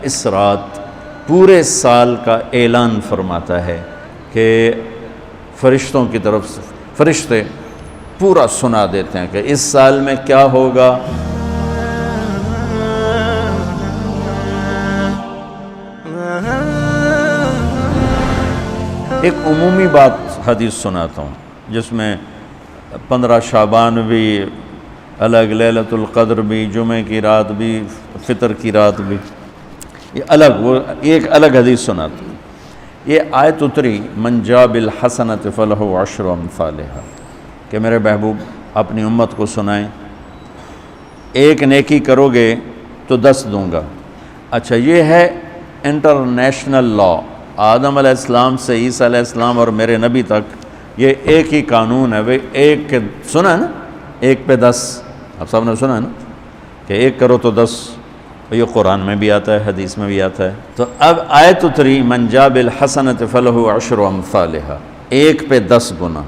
اس رات پورے سال کا اعلان فرماتا ہے کہ فرشتوں کی طرف سے فرشتے پورا سنا دیتے ہیں کہ اس سال میں کیا ہوگا. ایک عمومی بات حدیث سناتا ہوں جس میں 15 شعبان بھی الگ، لیلۃ القدر بھی، جمعہ کی رات بھی، فطر کی رات بھی، یہ الگ، وہ ایک الگ حدیث سناتا ہوں. یہ آیت اتری من جاء بالحسنۃ فلہ عشر امثالھا کہ میرے محبوب اپنی امت کو سنائیں، ایک نیکی کرو گے تو 10 دوں گا. اچھا، یہ ہے انٹرنیشنل لا، آدم علیہ السلام سے عیسیٰ علیہ السلام اور میرے نبی تک یہ ایک ہی قانون ہے. وہ ایک کے سنا ہے نا، ایک پہ 10، آپ سب نے سنا ہے نا کہ ایک کرو تو 10. یہ قرآن میں بھی آتا ہے، حدیث میں بھی آتا ہے. تو اب آیت اتری من جاء بالحسنۃ فلہ عشر امثالھا، ایک پہ 10 گنا.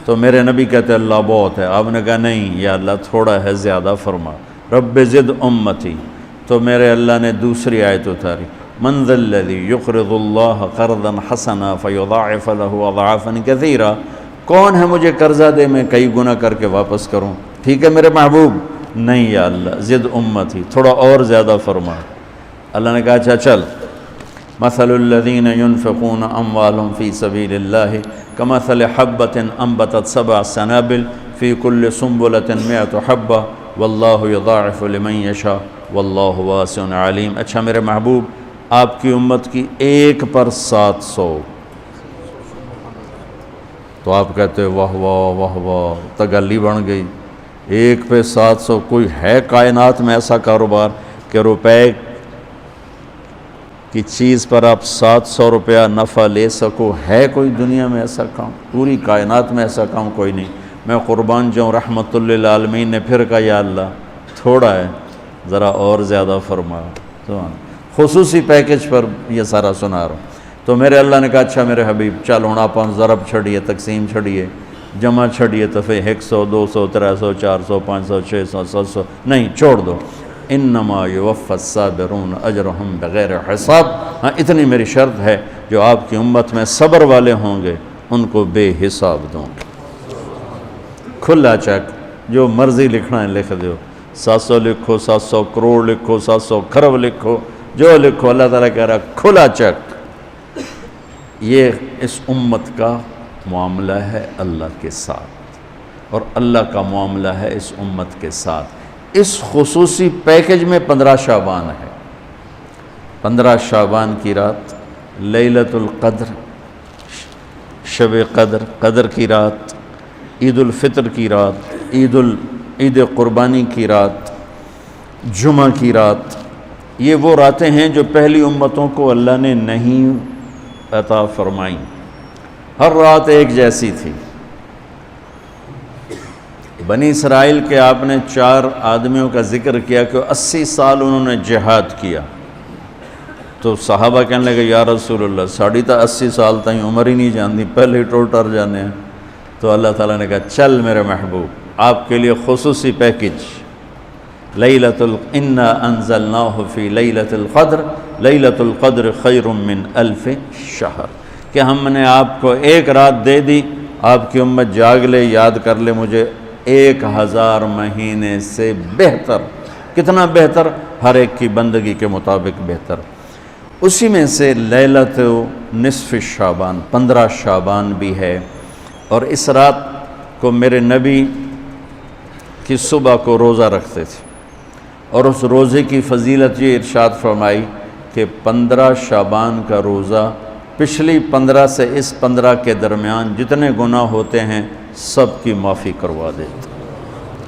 تو میرے نبی کہتے ہیں اللہ بہت ہے. آپ نے کہا نہیں یا اللہ تھوڑا ہے، زیادہ فرما، رب زد امتی. تو میرے اللہ نے دوسری آیت اتاری من ذا الذی یقرض اللہ قرضا حسنا فیضاعف له اضعافا کثیرا، کون ہے مجھے قرضہ دے میں کئی گنا کر کے واپس کروں. ٹھیک ہے میرے محبوب، نہیں یا اللہ زد امتی، تھوڑا اور زیادہ فرما. اللہ نے کہا اچھا چل، مثل الذین ينفقون اموالهم فی سبیل اللہ کمثل حبۃ انبتت 7 سنابل فی کل سنبلۃ 100 حبۃ واللہ یضاعف لمن یشاء واللہ واسع علیم. اچھا میرے محبوب، آپ کی امت کی ایک پر 700. تو آپ کہتے واہ واہ واہ واہ، تگلی بن گئی. ایک پہ 700، کوئی ہے کائنات میں ایسا کاروبار کہ روپے کی چیز پر آپ 700 روپیہ نفع لے سکو؟ ہے کوئی دنیا میں ایسا کام؟ پوری کائنات میں ایسا کام کوئی نہیں. میں قربان جاؤں، رحمت للعالمین نے پھر کہا یا اللہ تھوڑا ہے، ذرا اور زیادہ فرما. خصوصی پیکج پر یہ سارا سنا رہا ہوں. تو میرے اللہ نے کہا اچھا میرے حبیب چل ہوں آپ ضرب چھڑیے، تقسیم چھڑیے، جمع چھڑیے، دفعے 100 200 300 400 500 600 700 نہیں چھوڑ دو. انما یوفی الصابرون اجرہم بغیر حساب. ہاں اتنی میری شرط ہے، جو آپ کی امت میں صبر والے ہوں گے ان کو بے حساب دوں گے. کھلا چیک، جو مرضی لکھنا ہے لکھ دو، 700 لکھو، 700 کروڑ لکھو، 700 کھرب لکھو، جو لکھو. اللہ تعالیٰ کہہ رہا کھلا چیک. یہ اس امت کا معاملہ ہے اللہ کے ساتھ، اور اللہ کا معاملہ ہے اس امت کے ساتھ. اس خصوصی پیکج میں 15 شعبان ہے. 15 شعبان کی رات لیلۃ القدر، شب قدر، قدر کی رات، عید الفطر کی رات، عید قربانی کی رات، جمعہ کی رات. یہ وہ راتیں ہیں جو پہلی امتوں کو اللہ نے نہیں عطا فرمائیں. ہر رات ایک جیسی تھی. بنی اسرائیل کے آپ نے 4 آدمیوں کا ذکر کیا کہ 80 سال انہوں نے جہاد کیا. تو صحابہ کہنے لگے یا رسول اللہ ساڑھی تا 80 سال تائیں عمر ہی نہیں جاندی، پہلے ہی ٹر جانے ہیں. تو اللہ تعالیٰ نے کہا چل میرے محبوب آپ کے لیے خصوصی پیکج، انا انزلناہ فی لیلۃ القدر، لیلۃ القدر خیر من 1000 شہر، کہ ہم نے آپ کو ایک رات دے دی، آپ کی امت جاگ لے، یاد کر لے مجھے، 1000 مہینے سے بہتر. کتنا بہتر؟ ہر ایک کی بندگی کے مطابق بہتر. اسی میں سے لیلۃ نصف شعبان، 15 شعبان بھی ہے. اور اس رات کو میرے نبی کی صبح کو روزہ رکھتے تھے، اور اس روزے کی فضیلت یہ ارشاد فرمائی کہ 15 شعبان کا روزہ پچھلی 15 سے اس 15 کے درمیان جتنے گناہ ہوتے ہیں سب کی معافی کروا دیتے.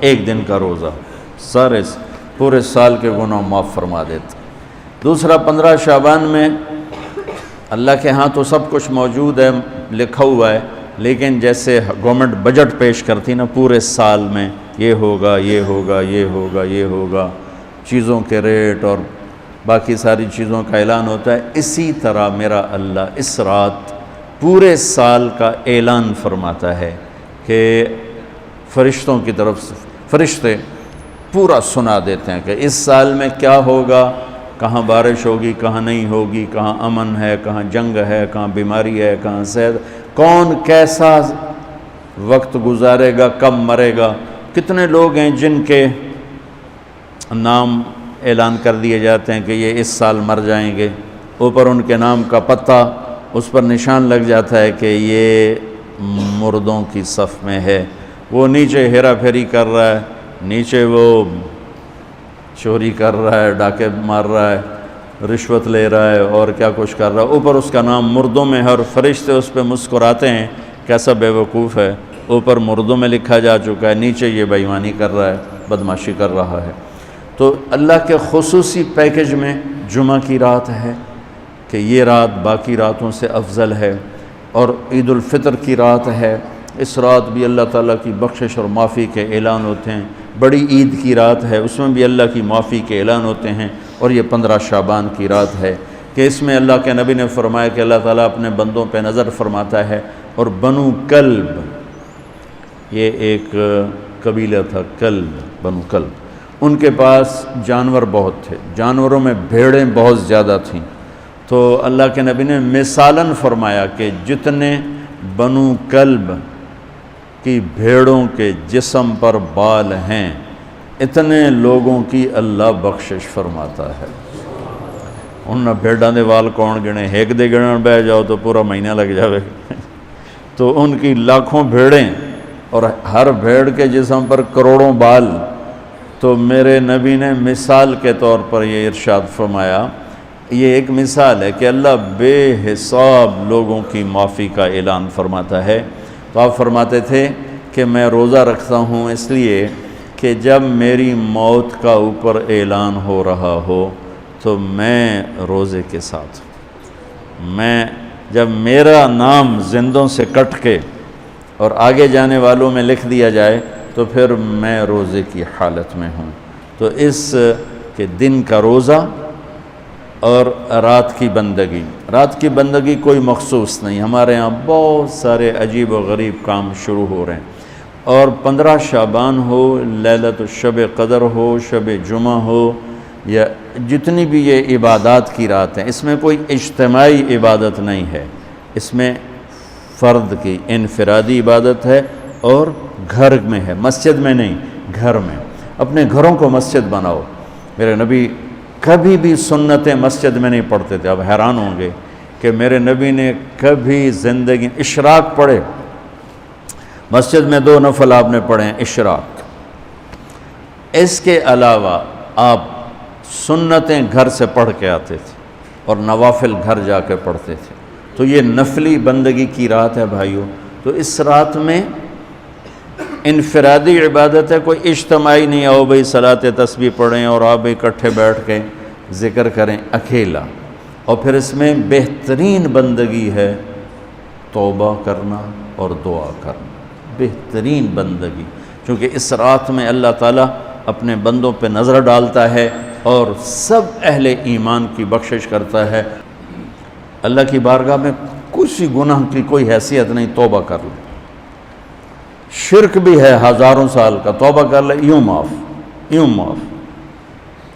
ایک دن کا روزہ سارے پورے سال کے گناہ معاف فرما دیتے. دوسرا 15 شعبان میں اللہ کے ہاں تو سب کچھ موجود ہے، لکھا ہوا ہے، لیکن جیسے گورنمنٹ بجٹ پیش کرتی نا پورے سال میں، یہ ہوگا یہ ہوگا یہ ہوگا یہ ہوگا، چیزوں کے ریٹ اور باقی ساری چیزوں کا اعلان ہوتا ہے، اسی طرح میرا اللہ اس رات پورے سال کا اعلان فرماتا ہے کہ فرشتوں کی طرف سے فرشتے پورا سنا دیتے ہیں کہ اس سال میں کیا ہوگا، کہاں بارش ہوگی کہاں نہیں ہوگی، کہاں امن ہے کہاں جنگ ہے، کہاں بیماری ہے کہاں صحت، کون کیسا وقت گزارے گا، کب مرے گا۔ کتنے لوگ ہیں جن کے نام اعلان کر دیے جاتے ہیں کہ یہ اس سال مر جائیں گے، اوپر ان کے نام کا پتہ اس پر نشان لگ جاتا ہے کہ یہ مردوں کی صف میں ہے۔ وہ نیچے ہیرا پھیری کر رہا ہے، نیچے وہ چوری کر رہا ہے، ڈاکے مار رہا ہے، رشوت لے رہا ہے اور کیا کچھ کر رہا ہے، اوپر اس کا نام مردوں میں ہے، اور فرشتے اس پہ مسکراتے ہیں کیسا بے وقوف ہے، اوپر مردوں میں لکھا جا چکا ہے، نیچے یہ بے ایمانی کر رہا ہے، بدمعاشی کر رہا ہے۔ تو اللہ کے خصوصی پیکج میں جمعہ کی رات ہے کہ یہ رات باقی راتوں سے افضل ہے، اور عید الفطر کی رات ہے، اس رات بھی اللہ تعالیٰ کی بخشش اور معافی کے اعلان ہوتے ہیں۔ بڑی عید کی رات ہے، اس میں بھی اللہ کی معافی کے اعلان ہوتے ہیں، اور یہ 15 شعبان کی رات ہے کہ اس میں اللہ کے نبی نے فرمایا کہ اللہ تعالیٰ اپنے بندوں پہ نظر فرماتا ہے، اور بنو کلب، یہ ایک قبیلہ تھا کلب، بنو کلب، ان کے پاس جانور بہت تھے، جانوروں میں بھیڑیں بہت زیادہ تھیں، تو اللہ کے نبی نے مثالاً فرمایا کہ جتنے بنو کلب کی بھیڑوں کے جسم پر بال ہیں اتنے لوگوں کی اللہ بخشش فرماتا ہے۔ ان بھیڑاں دے وال کون گنے، ایک دے گنن بہ جاؤ تو پورا مہینہ لگ جاوے، تو ان کی لاکھوں بھیڑیں اور ہر بھیڑ کے جسم پر کروڑوں بال۔ تو میرے نبی نے مثال کے طور پر یہ ارشاد فرمایا، یہ ایک مثال ہے کہ اللہ بے حساب لوگوں کی معافی کا اعلان فرماتا ہے۔ تو آپ فرماتے تھے کہ میں روزہ رکھتا ہوں اس لیے کہ جب میری موت کا اوپر اعلان ہو رہا ہو تو میں روزے کے ساتھ، میں جب میرا نام زندوں سے کٹ کے اور آگے جانے والوں میں لکھ دیا جائے تو پھر میں روزے کی حالت میں ہوں۔ تو اس کے دن کا روزہ اور رات کی بندگی، رات کی بندگی کوئی مخصوص نہیں، ہمارے ہاں بہت سارے عجیب و غریب کام شروع ہو رہے ہیں، اور 15 شعبان ہو، لیلۃ الشب قدر ہو، شب جمعہ ہو، یا جتنی بھی یہ عبادات کی رات ہیں، اس میں کوئی اجتماعی عبادت نہیں ہے، اس میں فرد کی انفرادی عبادت ہے، اور گھر میں ہے، مسجد میں نہیں، گھر میں۔ اپنے گھروں کو مسجد بناؤ۔ میرے نبی کبھی بھی سنتیں مسجد میں نہیں پڑھتے تھے، اب حیران ہوں گے کہ میرے نبی نے کبھی زندگی اشراق پڑھے، مسجد میں 2 نفل آپ نے پڑھے ہیں اشراق، اس کے علاوہ آپ سنتیں گھر سے پڑھ کے آتے تھے اور نوافل گھر جا کے پڑھتے تھے۔ تو یہ نفلی بندگی کی رات ہے بھائیوں، تو اس رات میں انفرادی عبادت ہے، کوئی اجتماعی نہیں، آؤ بھئی صلاۃ تسبیح پڑھیں اور آپ اکٹھے بیٹھ کے ذکر کریں، اکیلا۔ اور پھر اس میں بہترین بندگی ہے توبہ کرنا اور دعا کرنا، بہترین بندگی، چونکہ اس رات میں اللہ تعالیٰ اپنے بندوں پہ نظر ڈالتا ہے اور سب اہل ایمان کی بخشش کرتا ہے۔ اللہ کی بارگاہ میں کسی گناہ کی کوئی حیثیت نہیں، توبہ کر لے، شرک بھی ہے ہزاروں سال کا، توبہ کر لے یوں معاف،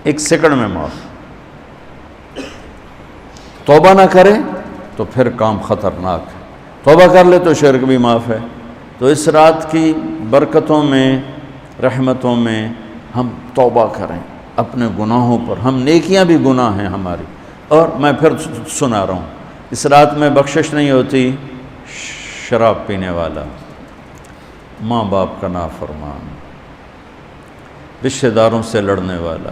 1 سیکنڈ میں معاف۔ توبہ نہ کرے تو پھر کام خطرناک ہے، توبہ کر لے تو شرک بھی معاف ہے۔ تو اس رات کی برکتوں میں، رحمتوں میں ہم توبہ کریں اپنے گناہوں پر، ہم نیکیاں بھی گناہ ہیں ہماری۔ اور میں پھر سنا رہا ہوں، اس رات میں بخشش نہیں ہوتی شراب پینے والا، ماں باپ کا نافرمان، رشتہ داروں سے لڑنے والا،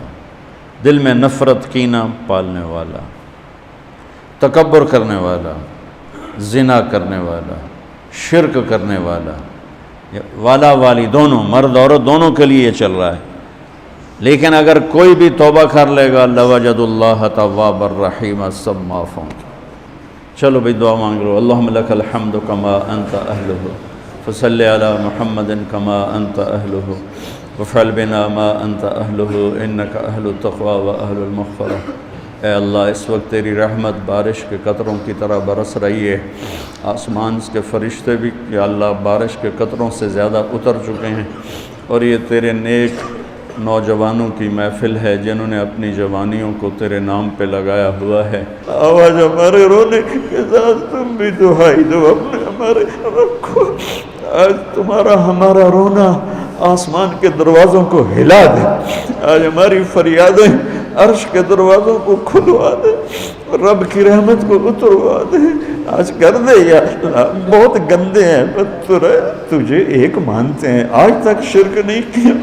دل میں نفرت کینہ پالنے والا، تکبر کرنے والا، زنا کرنے والا، شرک کرنے والا والی دونوں، مرد عورت دونوں کے لیے یہ چل رہا ہے۔ لیکن اگر کوئی بھی توبہ کر لے گا لوجد اللہ تواب الرحیم، سب معاف ہوں گے۔ چلو بھئی دعا مانگ لو۔ اللہم لک الحمد کما انت اہلہ، فصلی علی محمد کما انت اہلہ، وفعل بنا ما انت اہلہ، انک اہل التقوی و اہل المغفرہ۔ اے اللہ، اس وقت تیری رحمت بارش کے قطروں کی طرح برس رہی ہے، آسمان کے فرشتے بھی یا اللہ بارش کے قطروں سے زیادہ اتر چکے ہیں، اور یہ تیرے نیک نوجوانوں کی محفل ہے جنہوں نے اپنی جوانیوں کو تیرے نام پہ لگایا ہوا ہے۔ آواز ہمارے رونے کے ساتھ تم بھی دعائی دو اپنے ہمارے رب کو۔ آج تمہارا ہمارا رونا آسمان کے دروازوں کو ہلا دے، آج ہماری فریادیں عرش کے دروازوں کو کھلوا دے، رب کی رحمت کو اتروا دے، آج کر دے یا اللہ۔ بہت گندے ہیں پر تجھے ایک مانتے ہیں، آج تک شرک نہیں کیا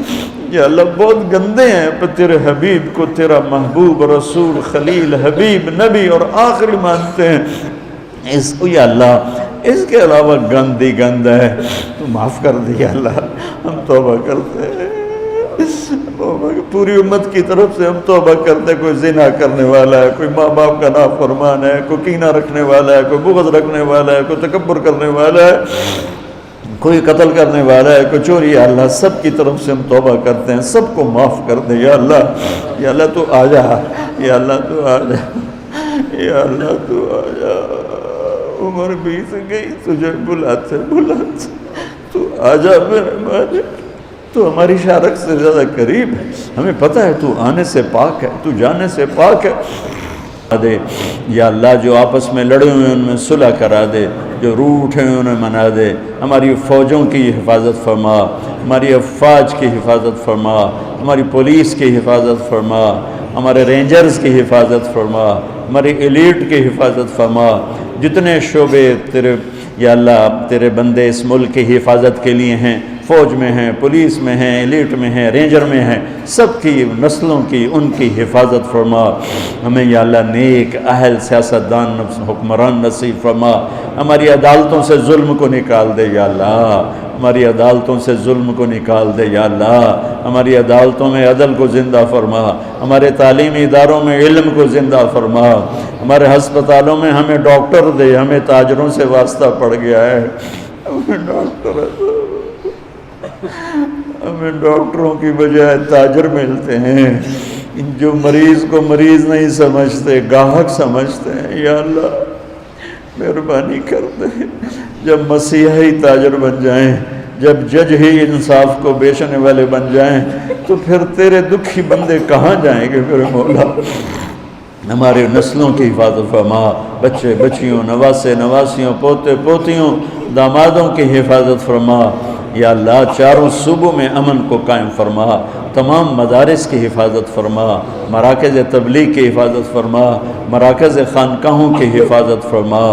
یا اللہ۔ بہت گندے ہیں پر تیرے حبیب کو تیرا محبوب رسول خلیل حبیب نبی اور آخری مانتے ہیں، اس کو یا اللہ اس کے علاوہ گند ہی گند ہے، تو معاف کر دے یا اللہ۔ ہم توبہ کرتے ہیں، پوری امت کی طرف سے ہم توبہ کرتے ہیں۔ کوئی زنا کرنے والا ہے، کوئی ماں باپ کا نافرمان ہے، کوئی کینہ رکھنے والا ہے، کوئی بغض رکھنے والا ہے، کوئی تکبر کرنے والا ہے، کوئی قتل کرنے والا ہے، کوئی چوری، یا اللہ سب کی طرف سے ہم توبہ کرتے ہیں، سب کو معاف کر دے یا اللہ۔ یا اللہ تو آ جا، یا اللہ تو آ جا، یا اللہ تو آ جا۔ عمر بیت گئی، تجھے بلاتے بلاتے تو آ جا میرے مالک۔ تو ہماری شارک سے زیادہ قریب ہے، ہمیں پتہ ہے تو آنے سے پاک ہے، تو جانے سے پاک ہے۔ دے یا اللہ جو آپس میں لڑے ہوئے ان میں صلح کرا دے، جو روٹھے ہیں انہیں منا دے۔ ہماری فوجوں کی حفاظت فرما، ہماری افواج کی حفاظت فرما، ہماری پولیس کی حفاظت فرما، ہمارے رینجرز کی حفاظت فرما، ہماری ایلیٹ کی حفاظت فرما۔ جتنے شعبے تیرے یا اللہ تیرے بندے اس ملک کی حفاظت کے لیے ہیں، فوج میں ہیں، پولیس میں ہیں، ایلیٹ میں ہیں، رینجر میں ہیں، سب کی نسلوں کی ان کی حفاظت فرما۔ ہمیں یا اللہ نیک اہل سیاستدان حکمران نصیب فرما۔ ہماری عدالتوں سے ظلم کو نکال دے یا اللہ، ہماری عدالتوں سے ظلم کو نکال دے یا اللہ۔ ہماری عدالتوں میں عدل کو زندہ فرما، ہمارے تعلیمی اداروں میں علم کو زندہ فرما، ہمارے ہسپتالوں میں ہمیں ڈاکٹر دے۔ ہمیں تاجروں سے واسطہ پڑ گیا ہے، ہمیں ڈاکٹروں کی بجائے تاجر ملتے ہیں، جو مریض کو مریض نہیں سمجھتے، گاہک سمجھتے ہیں۔ یا اللہ مہربانی کر دے، جب مسیحی تاجر بن جائیں، جب جج ہی انصاف کو بیچنے والے بن جائیں، تو پھر تیرے دکھی بندے کہاں جائیں گے میرے مولا۔ ہمارے نسلوں کی حفاظت فرما، بچے بچیوں، نواسے نواسیوں، پوتے پوتیوں، دامادوں کی حفاظت فرما۔ یا اللہ چاروں صوبوں میں امن کو قائم فرما، تمام مدارس کی حفاظت فرما، مراکز تبلیغ کی حفاظت فرما، مراکز خانقاہوں کی حفاظت فرما۔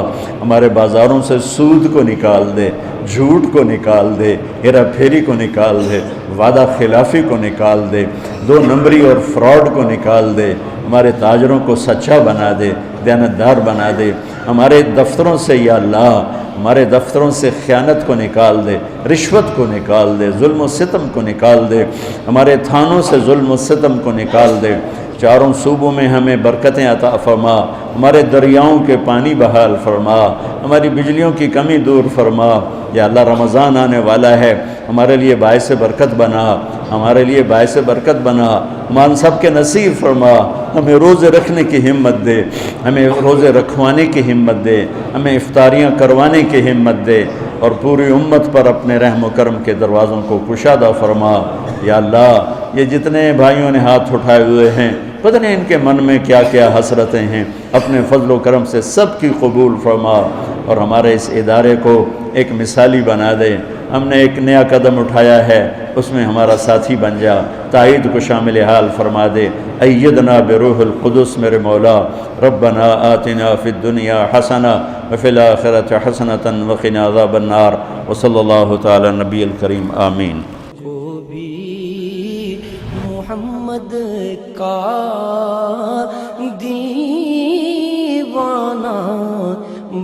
ہمارے بازاروں سے سود کو نکال دے، جھوٹ کو نکال دے، ہیرا پھیری کو نکال دے، وعدہ خلافی کو نکال دے، دو نمبری اور فراڈ کو نکال دے۔ ہمارے تاجروں کو سچا بنا دے، دیانتدار بنا دے۔ ہمارے دفتروں سے یا اللہ ہمارے دفتروں سے خیانت کو نکال دے، رشوت کو نکال دے، ظلم و ستم کو نکال دے۔ ہمارے تھانوں سے ظلم و ستم کو نکال دے۔ چاروں صوبوں میں ہمیں برکتیں عطا فرما، ہمارے دریاؤں کے پانی بحال فرما، ہماری بجلیوں کی کمی دور فرما۔ یا اللہ رمضان آنے والا ہے، ہمارے لیے باعث برکت بنا، ہمارے لیے باعث برکت بنا، ہم سب کے نصیب فرما۔ ہمیں روزے رکھنے کی ہمت دے، ہمیں روزے رکھوانے کی ہمت دے، ہمیں افطاریاں کروانے کی ہمت دے، اور پوری امت پر اپنے رحم و کرم کے دروازوں کو کشادہ فرما۔ یا اللہ یہ جتنے بھائیوں نے ہاتھ اٹھائے ہوئے ہیں، پتہ نہیں ان کے من میں کیا کیا حسرتیں ہیں، اپنے فضل و کرم سے سب کی قبول فرما، اور ہمارے اس ادارے کو ایک مثالی بنا دے۔ ہم نے ایک نیا قدم اٹھایا ہے، اس میں ہمارا ساتھی بن جا، تائید کو شامل حال فرما دے۔ ایدنا بروح القدس میرے مولا۔ ربنا آتنا فی الدنیا حسنہ وفی الآخرۃ حسنۃ وقنا عذاب النار۔ وصلی اللہ تعالی نبی الکریم، آمین۔ محمد کا دیوانہ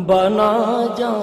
بنا جا